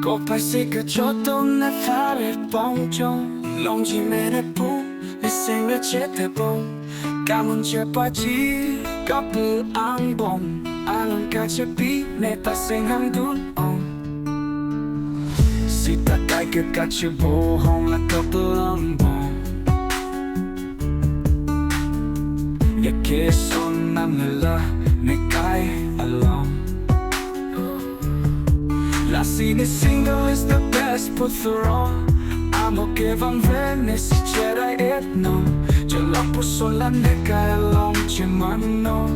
Có phải si cứ cho tôi nè phá về bóng trông lòng chỉ mê nè bù để sinh ra chết theo bông cảm ơn chưa ba chi có bự ăn bông ăn cả chưa biết nè ta sinh hàng đun ông si ta cái cứ cả chưa bố hông là có bự ăn bông ya que son namela ne cae along. La scene single is the best put through all. Amo che van bene se c'era et no. Ce la posso la ne cae along ce manno.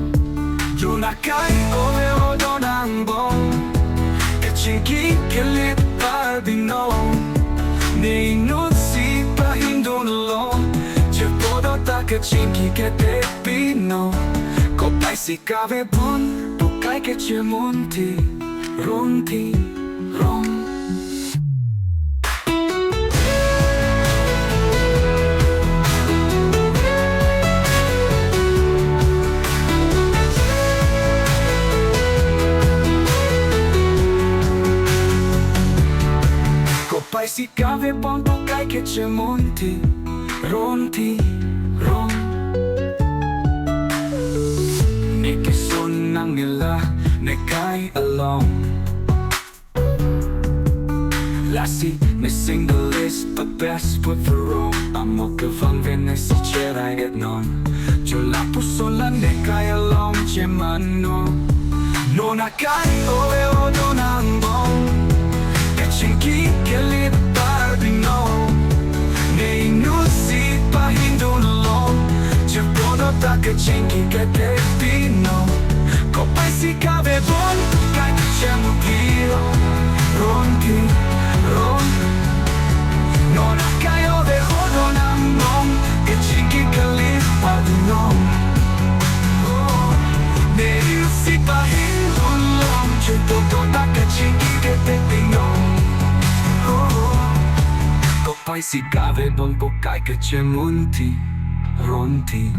Giuna cae ove o don ambon. E c'è chi che li pardi no. Ne inuzzi pa indunlo. Ce podo ta che c'è chi che te pino. Copai si cave bun. Tu cai che c'è monti. Ronti. Copai si cave bon tu cai che c'è monti. Ronti. Ne che son nangela ne cai along. Lassie, my single is the best with the room. Amo che van bene se c'era et non. C'ho la pussola ne cai along c'è mano. Non a cai ove o non ambon. E c'è chi che li pardi no. Ne inuzzi pa indunlo. C'è buono da che c'è chi che te pino. Copai si cave bon, cai che c'è un tiro. Ronti. Non a caio de hodon ambon e chinki kalif padnon. Ne si pa hindun long che toto da che chinki che te pinon. Poi si cave bon po kai che c'è monti. Ronti.